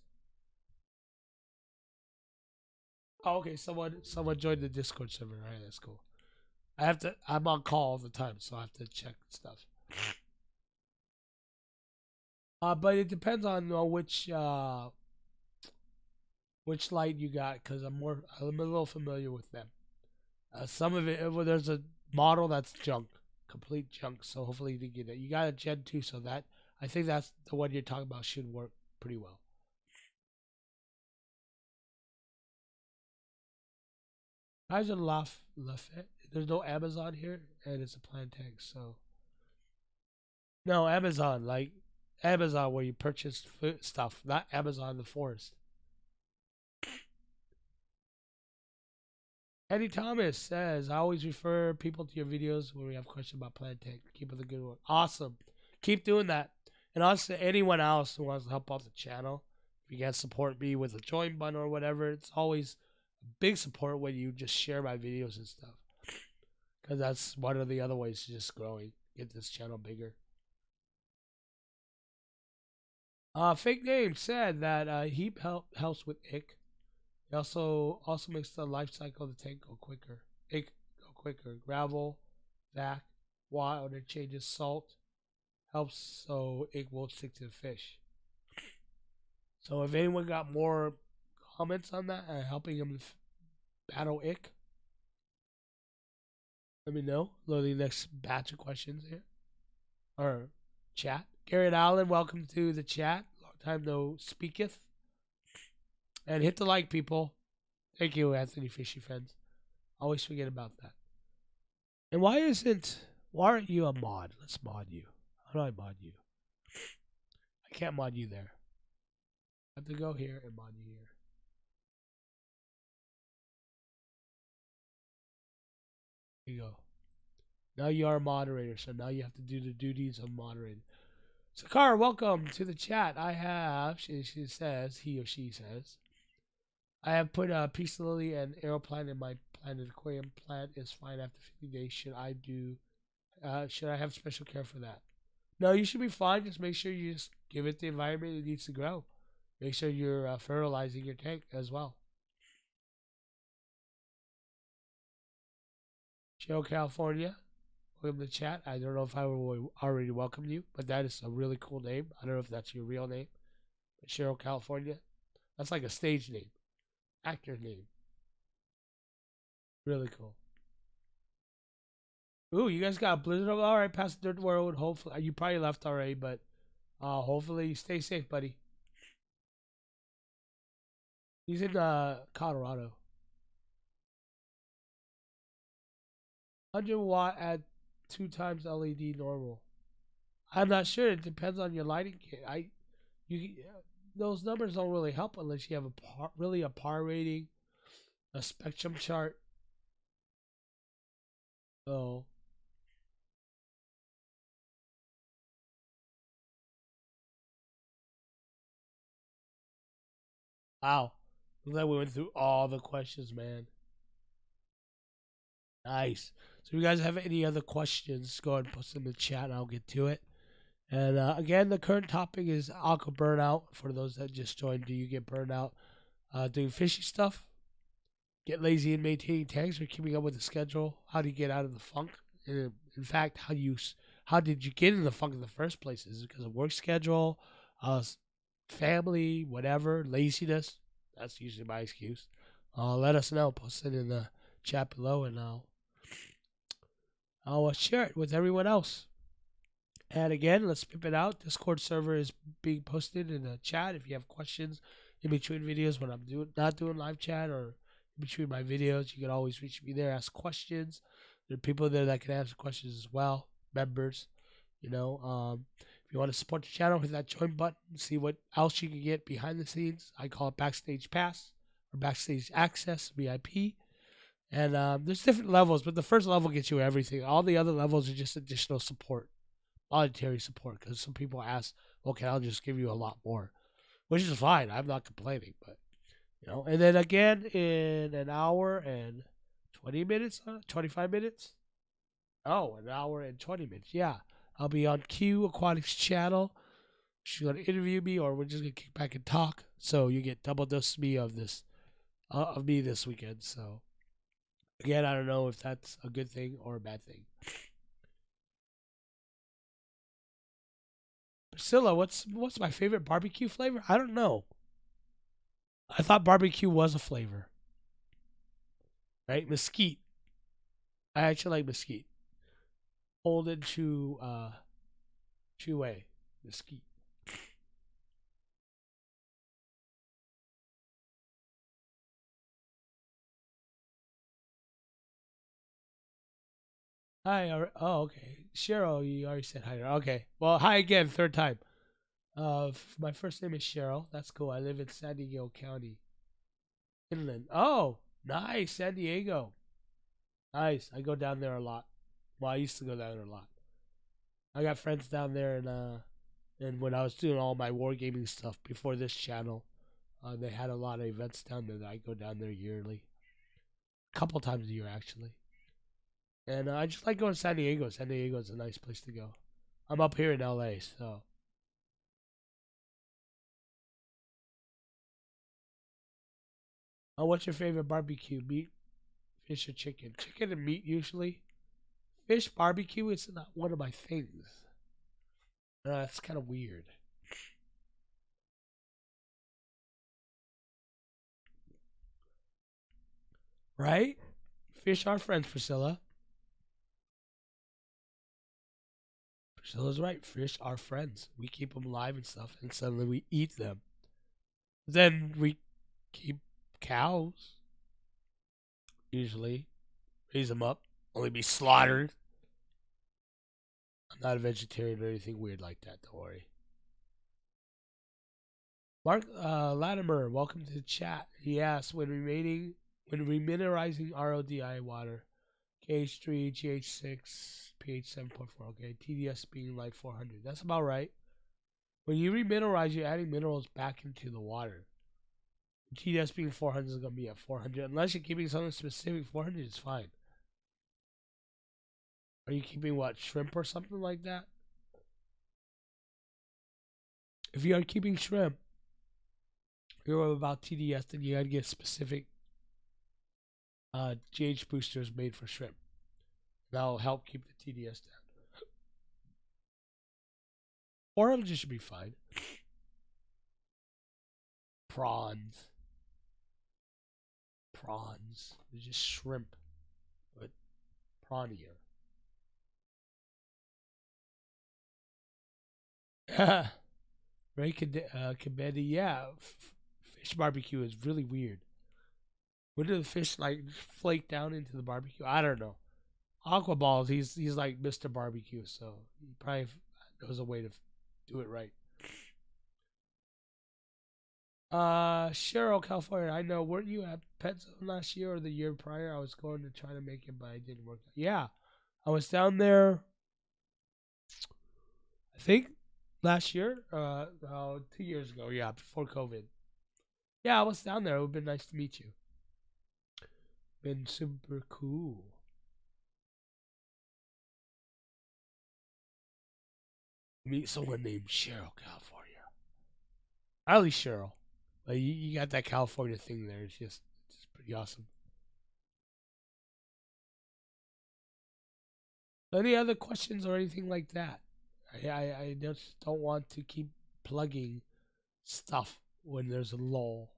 Oh, okay. Someone joined the Discord server. All right, that's cool. I'm on call all the time, so I have to check stuff. But it depends on which light you got, because I'm a little familiar with them. Some of it, there's a model that's junk, complete junk. So hopefully you didn't get it. You got a Gen 2, so I think that's the one you're talking about should work pretty well. Guys are Lafayette. There's no Amazon here, and it's a plant tank, so no Amazon, like Amazon where you purchase stuff, not Amazon the forest. Eddie Thomas says, I always refer people to your videos when we have questions about plant tank. Keep up the good work. Awesome. Keep doing that. And also, anyone else who wants to help out the channel, if you can support me with a join button or whatever, it's always a big support when you just share my videos and stuff. Because that's one of the other ways to just growing, get this channel bigger. Fake Name said that heap helps with ick. It also makes the life cycle of the tank go quicker. Gravel, vac, water changes, salt helps so it won't stick to the fish. So if anyone got more comments on that and helping them battle ick, let me know. Loading the next batch of questions here or chat. Garrett Allen, welcome to the chat. Long time no speaketh. And hit the like, people. Thank you, Anthony Fishy friends. Always forget about that. And why aren't you a mod? Let's mod you. How do I mod you? I can't mod you there. I have to go here and mod you here. Here you go. Now you are a moderator, so now you have to do the duties of moderator. Sakar, welcome to the chat. I have, she says, he or she says, I have put a peace lily and arrow plant in my planted aquarium. Plant is fine after 50 days. Should I have special care for that? No, you should be fine. Just make sure you just give it the environment it needs to grow. Make sure you're fertilizing your tank as well. Cheryl, California. Welcome to the chat. I don't know if I already welcomed you, but that is a really cool name. I don't know if that's your real name. But Cheryl, California. That's like a stage name. Actor name. Really cool. Ooh, you guys got a blizzard. All right, past the dirt world. Hopefully, you probably left already, but hopefully you stay safe, buddy. He's in Colorado. 100 watt at 2 times LED normal. I'm not sure. It depends on your lighting kit. Those numbers don't really help unless you have a par rating, a spectrum chart. So wow, looks like we went through all the questions, man. Nice. So if you guys have any other questions, go ahead and post them in the chat and I'll get to it. And again, the current topic is Aqua Burnout. For those that just joined, do you get burned out doing fishy stuff? Get lazy in maintaining tanks or keeping up with the schedule? How do you get out of the funk? And in fact, how did you get in the funk in the first place? Is it because of work schedule, family, whatever, laziness? That's usually my excuse. Let us know. Post it in the chat below, and I'll share it with everyone else. And again, let's pimp it out. Discord server is being posted in the chat. If you have questions in between videos when I'm not doing live chat or in between my videos, you can always reach me there, ask questions. There are people there that can answer questions as well, members. If you want to support the channel, hit that join button. See what else you can get behind the scenes. I call it Backstage Pass or Backstage Access, VIP. And there's different levels, but the first level gets you everything. All the other levels are just additional support. Monetary support, because some people ask, okay, I'll just give you a lot more, which is fine. I'm not complaining, but and then again in an hour and 20 minutes, 25 minutes. Oh, an hour and 20 minutes. Yeah, I'll be on Q Aquatics channel. She's gonna interview me, or we're just gonna kick back and talk. So you get double dose of me this weekend. So again, I don't know if that's a good thing or a bad thing. Priscilla, what's my favorite barbecue flavor? I don't know. I thought barbecue was a flavor. Right? Mesquite. I actually like mesquite. Old and Chew Mesquite. Hi. Oh, okay. Cheryl, you already said hi. Okay. Well, hi again, third time. My first name is Cheryl. That's cool. I live in San Diego County, Inland. Oh, nice, San Diego. Nice. I go down there a lot. Well, I used to go down there a lot. I got friends down there, and when I was doing all my wargaming stuff before this channel, they had a lot of events down there that I go down there yearly, a couple times a year actually. And I just like going to San Diego. San Diego is a nice place to go. I'm up here in LA, so. Oh, what's your favorite barbecue? Meat, fish, or chicken? Chicken and meat usually. Fish barbecue is not one of my things. It's kind of weird. Right? Fish are friends, Priscilla. Priscilla's right. Fish are friends. We keep them alive and stuff, and suddenly we eat them. Then we keep cows, usually. Raise them up, only be slaughtered. I'm not a vegetarian or anything weird like that, don't worry. Mark Latimer, welcome to the chat. He asks, when remineralizing RODI water, KH3, GH6, pH 7.4, okay, TDS being like 400. That's about right. When you remineralize, you're adding minerals back into the water. TDS being 400 is going to be at 400. Unless you're keeping something specific, 400 is fine. Are you keeping what, shrimp or something like that? If you are keeping shrimp, you're about TDS, then you got to get specific GH boosters made for shrimp. That'll help keep the TDS down. 400 should be fine. Prawns. They're just shrimp, but prawnier. Ray Kabedi, yeah. Fish barbecue is really weird. When do the fish like flake down into the barbecue? I don't know. Aqua Balls, he's like Mr. Barbecue, so he probably knows a way to do it right. Cheryl, California. I know. Weren't you at Pet Zone last year or the year prior? I was going to try to make it, but it didn't work. Yeah, I was down there. I think last year. 2 years ago. Yeah, before COVID. Yeah, I was down there. It would have been nice to meet you. Been super cool. Meet someone named Cheryl, California. At least Cheryl. But you got that California thing there. It's just pretty awesome. Any other questions or anything like that? I just don't want to keep plugging stuff when there's a lull.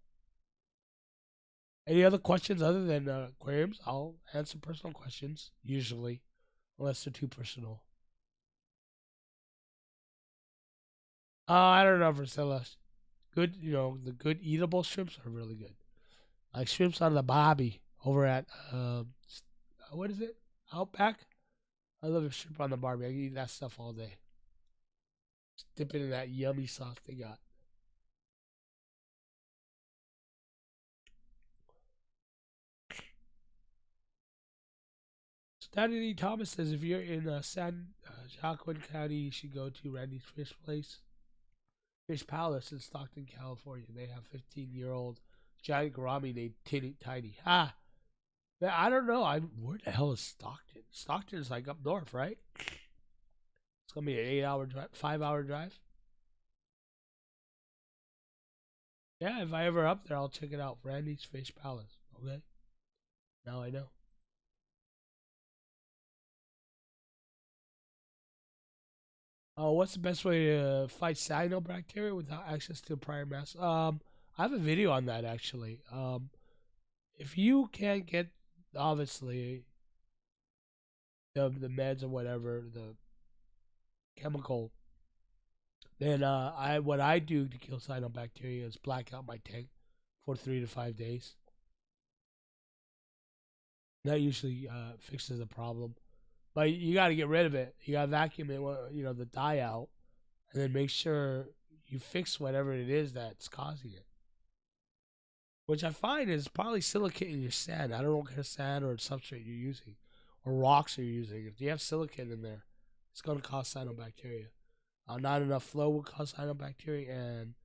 Any other questions other than aquariums? I'll answer personal questions, usually, unless they're too personal. I don't know, Priscilla. Good, the good eatable shrimps are really good. Like shrimps on the bobby over at, what is it? Outback? I love a shrimp on the barbie. I can eat that stuff all day. Just dip it in that yummy sauce they got. Stanley Thomas says if you're in San Joaquin County, you should go to Randy's Fish Place, Fish Palace in Stockton, California. They have 15-year-old giant gourami named Tiny. Ah, I don't know. Where the hell is Stockton? Stockton is like up north, right? It's gonna be an 8-hour drive, 5-hour drive. Yeah, if I ever up there, I'll check it out. Randy's Fish Palace. Okay, now I know. What's the best way to fight cyanobacteria without access to prior mass? I have a video on that actually. If you can't get obviously the meds or whatever, the chemical, then what I do to kill cyanobacteria is black out my tank for 3 to 5 days. That usually fixes the problem. But you got to get rid of it. You got to vacuum it, the dye out, and then make sure you fix whatever it is that's causing it. Which I find is probably silicate in your sand. I don't know what kind of sand or substrate you're using, or rocks you're using. If you have silicate in there, it's going to cause cyanobacteria. Not enough flow will cause cyanobacteria, and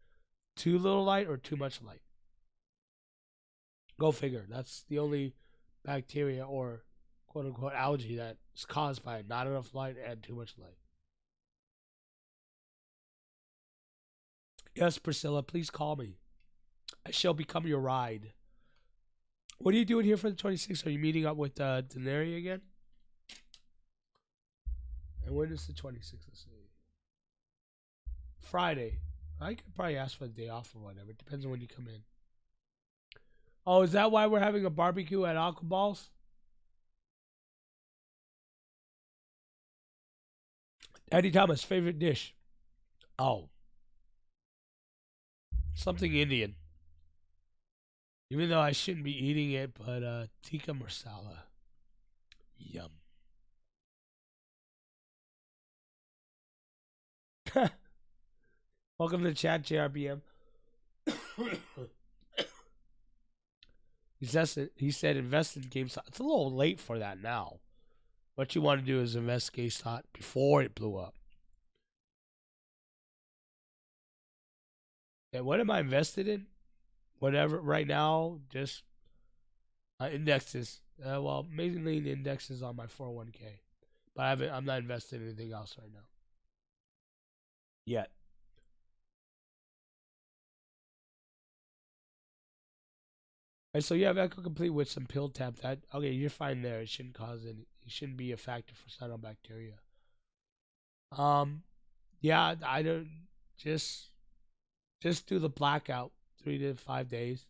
too little light or too much light. Go figure. That's the only bacteria or quote unquote algae that's caused by not enough light and too much light. Yes, Priscilla, please call me. I shall become your ride. What are you doing here for the 26th? Are you meeting up with Denari again? And when is the 26th? Let's see. Friday. I could probably ask for a day off or whatever. It depends on when you come in. Oh, is that why we're having a barbecue at Aqua Balls? Eddie Thomas, favorite dish? Oh. Something Indian. Even though I shouldn't be eating it, but tikka masala. Yum. Welcome to the chat, JRBM. He said invest in GameStop. It's a little late for that now. What you want to do is invest GameStop before it blew up. And what am I invested in? Whatever right now, just indexes. Well, mainly the indexes on my 401k, but I'm not invested in anything else right now yet. And so you have Echo Complete with some pill tap. That okay, you're fine there. It shouldn't cause any. It shouldn't be a factor for cyanobacteria. Um, yeah, I don't just do the blackout 3 to 5 days.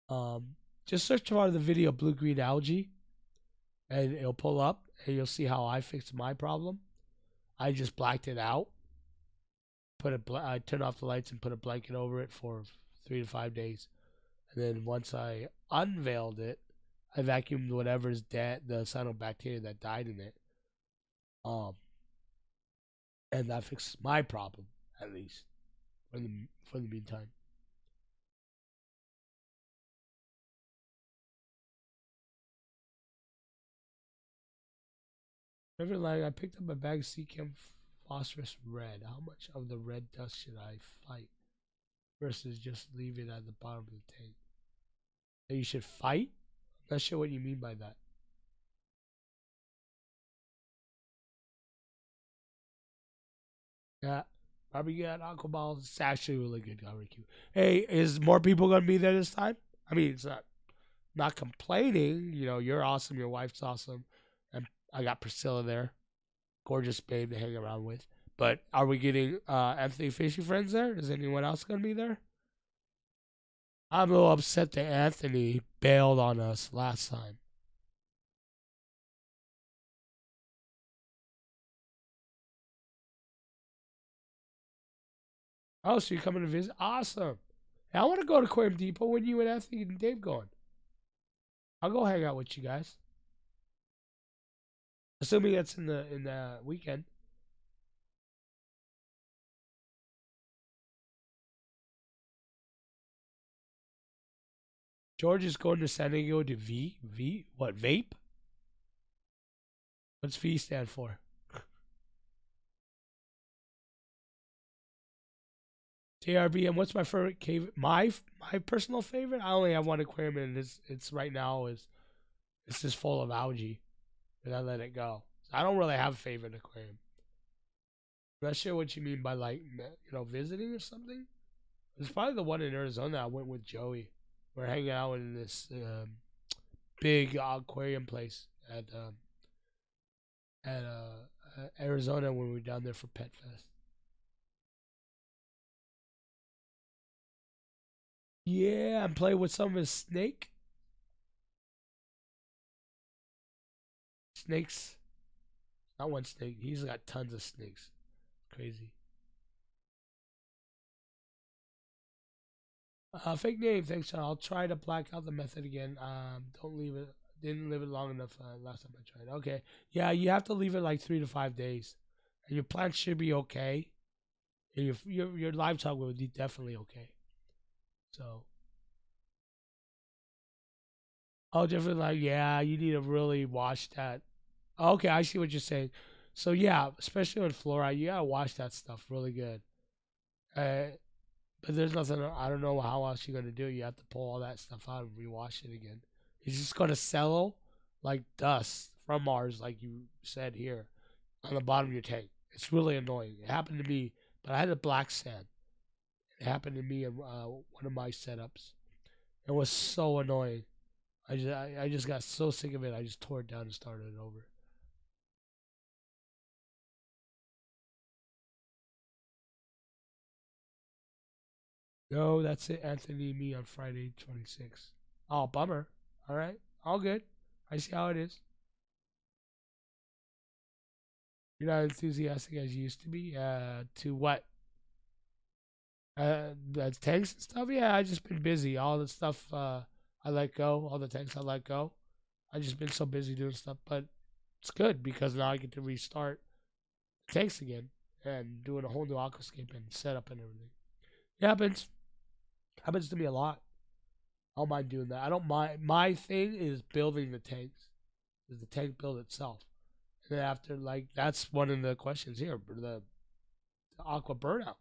Um, just search for the video blue green algae, and it'll pull up, and you'll see how I fixed my problem. I just blacked it out. I turned off the lights and put a blanket over it for 3 to 5 days. And then once I unveiled it, I vacuumed whatever's dead, the cyanobacteria that died in it. And that fixes my problem, at least, for the meantime. Never lying, I picked up a bag of Seachem phosphorus red. How much of the red dust should I fight versus just leave it at the bottom of the tank? That you should fight? I'm not sure what you mean by that. Yeah, barbecue at Aqua Ball. It's actually really good barbecue. Hey, is more people gonna be there this time? I mean, it's not complaining. You know, you're awesome. Your wife's awesome, and I got Priscilla there, gorgeous babe to hang around with. But are we getting Anthony Fishy friends there? Is anyone else gonna be there? I'm a little upset that Anthony bailed on us last time. Oh, so you're coming to visit? Awesome. Hey, I want to go to Aquarium Depot. When you and Anthony and Dave going? I'll go hang out with you guys. Assuming that's in the weekend. George is going to San Diego to what, vape? What's V stand for? JRB, and what's my favorite cave? My personal favorite? I only have one aquarium, and it's right now it's just full of algae, and I let it go. So I don't really have a favorite aquarium. I'm not sure what you mean by visiting or something. It's probably the one in Arizona. I went with Joey. We're hanging out in this big aquarium place at Arizona when we were down there for Pet Fest. Yeah, I'm playing with some of his snakes. Not one snake. He's got tons of snakes. Crazy. Fake name. Thanks, Sean. I'll try to black out the method again. Don't leave it. Didn't leave it long enough last time I tried. Okay. Yeah, you have to leave it like 3 to 5 days, and your plants should be okay, and your livestock will be definitely okay. So, oh, different. Like, yeah, you need to really wash that. Okay, I see what you're saying. So yeah, especially with fluoride, you gotta wash that stuff really good. Uh, but there's nothing. I don't know how else you're gonna do it. You have to pull all that stuff out and rewash it again. It's just gonna settle like dust from Mars, like you said here, on the bottom of your tank. It's really annoying. It happened to me, but I had a black sand. It happened to me in one of my setups. It was so annoying. I just got so sick of it. I just tore it down and started it over. No, that's it. Anthony and me on Friday 26th. Oh, bummer. All right. All good. I see how it is. You're not enthusiastic as you used to be. To what? The tanks and stuff? Yeah, I just been busy. All the stuff I let go. All the tanks I let go. I just been so busy doing stuff. But it's good because now I get to restart tanks again and doing a whole new aquascape and setup and everything. It happens. Happens to me a lot. I don't mind doing that. I don't mind. My thing is building the tanks. Is the tank build itself? And then after, like, that's one of the questions here. The Aqua Burnout.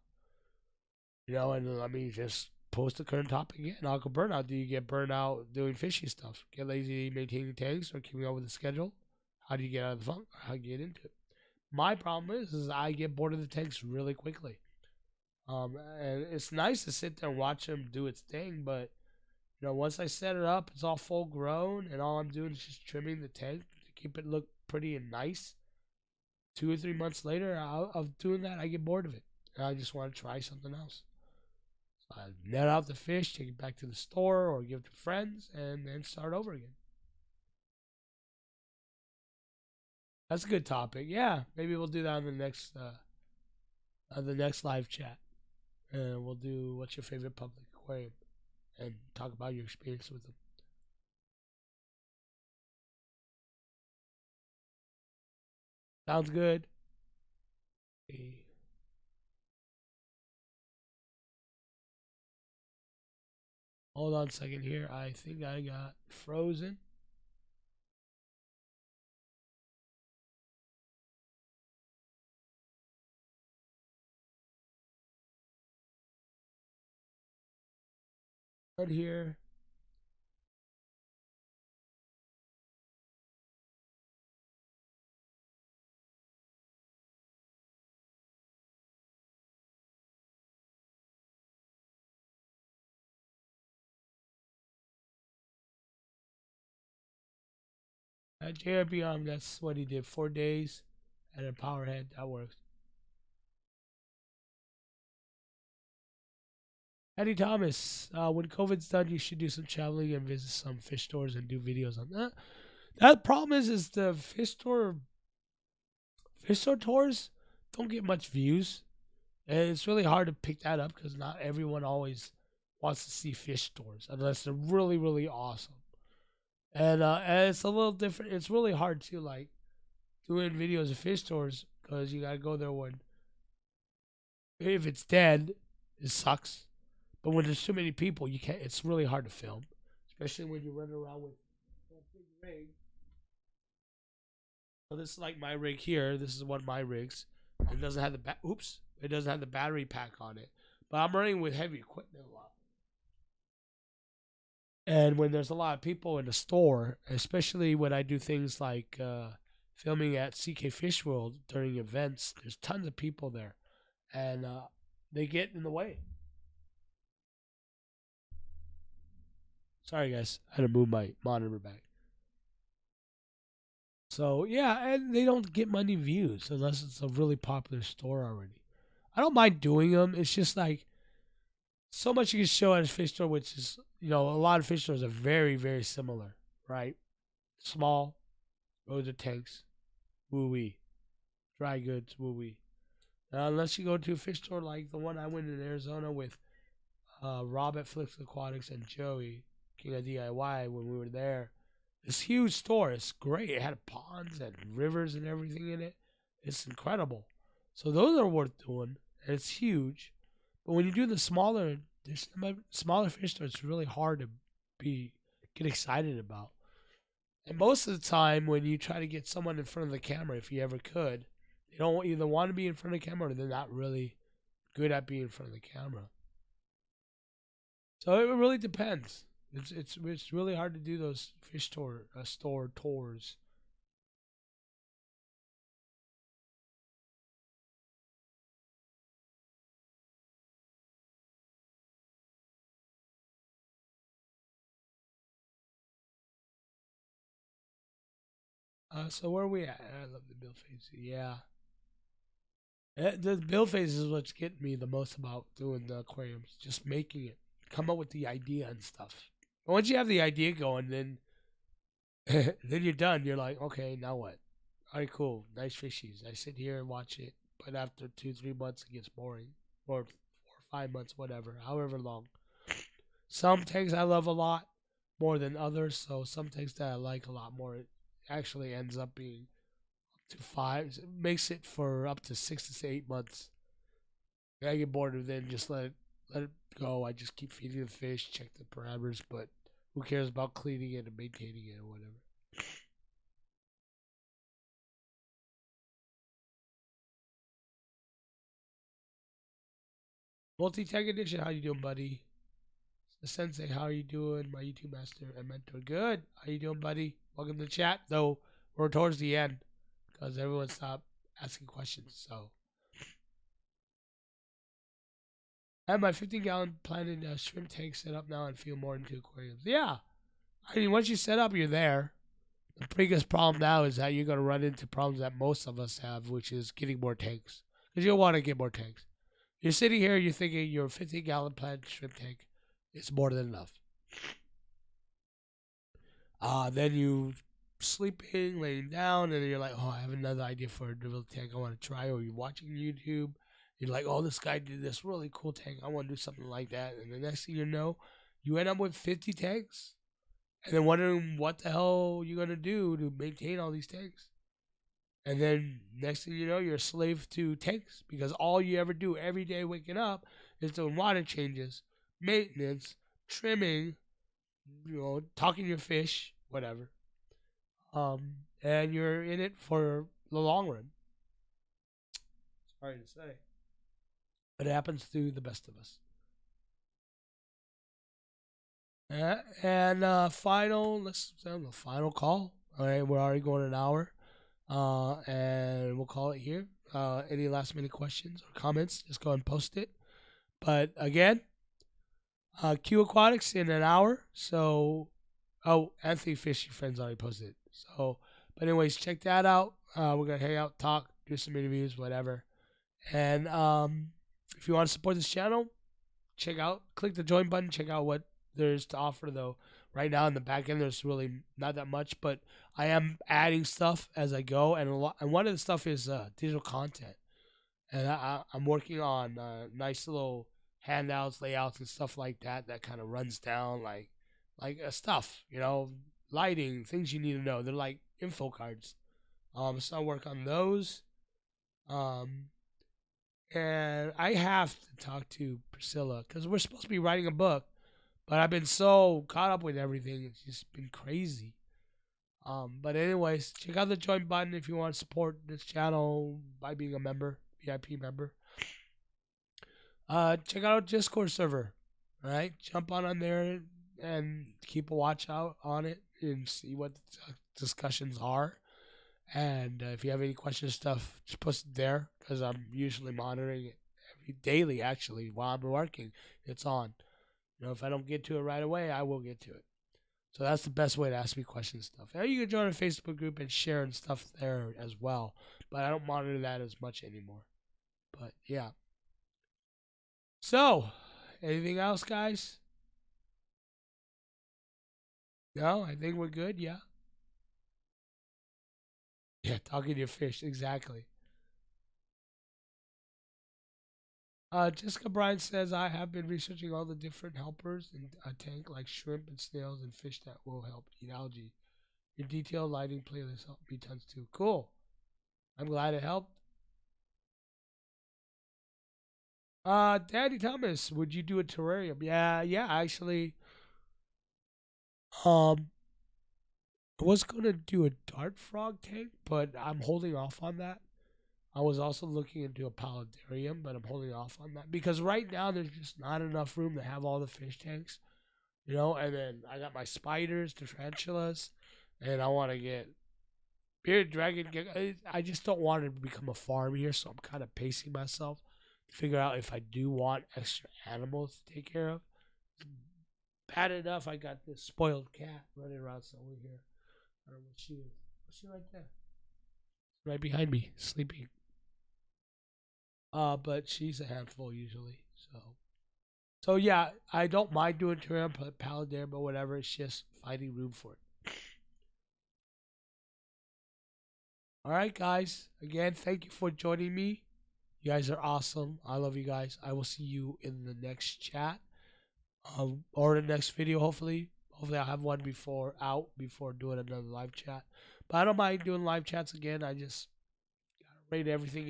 And let me just post the current topic again. Aqua Burnout. Do you get burned out doing fishy stuff? Get lazy maintaining tanks or keeping up with the schedule? How do you get out of the funk? How do you get into it? My problem is I get bored of the tanks really quickly. And it's nice to sit there and watch them do its thing, but once I set it up, it's all full grown, and all I'm doing is just trimming the tank to keep it look pretty and nice. 2 or 3 months later, of doing that, I get bored of it, and I just want to try something else. So I net out the fish, take it back to the store, or give it to friends, and then start over again. That's a good topic. Yeah, maybe we'll do that on the next live chat. And we'll do what's your favorite public aquarium, and talk about your experience with them. Sounds good. Okay. Hold on a second here. I think I got frozen. Right here. At JRB that's what he did. 4 days at a power head. That works. Eddie Thomas, when COVID's done, you should do some traveling and visit some fish stores and do videos on that. That problem is the fish store tours don't get much views, and it's really hard to pick that up because not everyone always wants to see fish stores unless they're really really awesome. And it's a little different. It's really hard to like doing videos of fish stores because you gotta go there when if it's dead, it sucks. But when there's too many people, you can't. It's really hard to film, especially when you're running around with that big rig. So this is like my rig here. This is one of my rigs. It doesn't have the oops. It doesn't have the battery pack on it. But I'm running with heavy equipment a lot. And when there's a lot of people in the store, especially when I do things like filming at CK Fish World during events, there's tons of people there, and they get in the way. Sorry, guys, I had to move my monitor back. So yeah, and they don't get many views unless it's a really popular store already. I don't mind doing them. It's just like so much you can show at a fish store, which is a lot of fish stores are very very similar, right? Small, rows of tanks, woo wee, dry goods, woo wee. Unless you go to a fish store like the one I went in Arizona with Rob at Flix Aquatics and Joey King of DIY when we were there. This huge store. It's great. It had ponds and rivers and everything in it. It's incredible. So those are worth doing. And it's huge. But when you do the smaller fish store, it's really hard to get excited about. And most of the time, when you try to get someone in front of the camera, if you ever could, they don't either want to be in front of the camera or they're not really good at being in front of the camera. So it really depends. It's really hard to do those fish store tours. So where are we at? I love the bill phase. Yeah, the bill phase is what's getting me the most about doing the aquariums. Just making it, come up with the idea and stuff. But once you have the idea going, then then you're done. You're like, okay, now what? All right, cool, nice fishies. I sit here and watch it, but after 2 3 months, it gets boring, or 4 or 5 months, whatever, however long. Some tanks I love a lot more than others, so some tanks that I like a lot more, it actually ends up being up to five. It makes it for up to 6 to 8 months. I get bored of it, then just let it go. I just keep feeding the fish, check the parameters, but who cares about cleaning it and maintaining it or whatever. Multi-tag edition, how you doing, buddy? The sensei, how are you doing? My YouTube master and mentor, good. How you doing, buddy? Welcome to the chat. Though we're towards the end because everyone stopped asking questions. So I have my 15-gallon planted shrimp tank set up now and feel more into aquariums. Yeah, I mean, once you set up, you're there. The biggest problem now is that you're going to run into problems that most of us have, which is getting more tanks. Because you'll want to get more tanks. You're sitting here, you're thinking your 15-gallon planted shrimp tank is more than enough. Then you sleeping, laying down, and then you're like, oh, I have another idea for a little tank I want to try. Or you're watching YouTube. You're like, oh, this guy did this really cool tank. I want to do something like that. And the next thing you know, you end up with 50 tanks. And then wondering what the hell you're going to do to maintain all these tanks. And then next thing you know, you're a slave to tanks. Because all you ever do every day waking up is doing water changes, maintenance, trimming, talking to your fish, whatever. And you're in it for the long run. Sorry to say. But it happens to the best of us. Let's sound the final call. All right, we're already going an hour. And we'll call it here. Any last minute questions or comments, just go and post it. But again, Q Aquatics in an hour. So, Anthony Fish, your friends already posted it. So, but anyways, check that out. We're gonna hang out, talk, do some interviews, whatever. And if you want to support this channel, click the join button. Check out what there's to offer. Though right now in the back end, there's really not that much, but I am adding stuff as I go, and one of the stuff is digital content, and I'm working on nice little handouts, layouts, and stuff like that. That kind of runs down like stuff, lighting, things you need to know. They're like info cards. So I work on those. And I have to talk to Priscilla because we're supposed to be writing a book, but I've been so caught up with everything. It's just been crazy. But anyways, check out the join button if you want to support this channel by being a member, VIP member. Check out our Discord server. All right, jump on there and keep a watch out on it and see what the discussions are. And if you have any questions, stuff, just post it there because I'm usually monitoring it daily. Actually, while I'm working, it's on. If I don't get to it right away, I will get to it. So that's the best way to ask me questions and stuff. And you can join a Facebook group and share and stuff there as well. But I don't monitor that as much anymore. But yeah. So, anything else, guys? No, I think we're good. Yeah. Yeah, talking to your fish, exactly. Jessica Bryan says, I have been researching all the different helpers in a tank like shrimp and snails and fish that will help eat algae. Your detailed lighting playlist helped me tons too. Cool. I'm glad it helped. Daddy Thomas, would you do a terrarium? Yeah, actually. I was gonna do a dart frog tank, but I'm holding off on that. I was also looking into a paludarium, but I'm holding off on that because right now there's just not enough room to have all the fish tanks, And then I got my spiders, the tarantulas, and I want to get bearded dragon. I just don't want to become a farm here, so I'm kind of pacing myself to figure out if I do want extra animals to take care of. Bad enough, I got this spoiled cat running around somewhere here. I don't know what she is. What's she right there? Right behind me, sleeping. But she's a handful usually. So yeah, I don't mind doing terrarium, paludarium, or whatever. It's just finding room for it. All right, guys. Again, thank you for joining me. You guys are awesome. I love you guys. I will see you in the next chat, or the next video. Hopefully I'll have one before doing another live chat. But I don't mind doing live chats again. I just gotta rate everything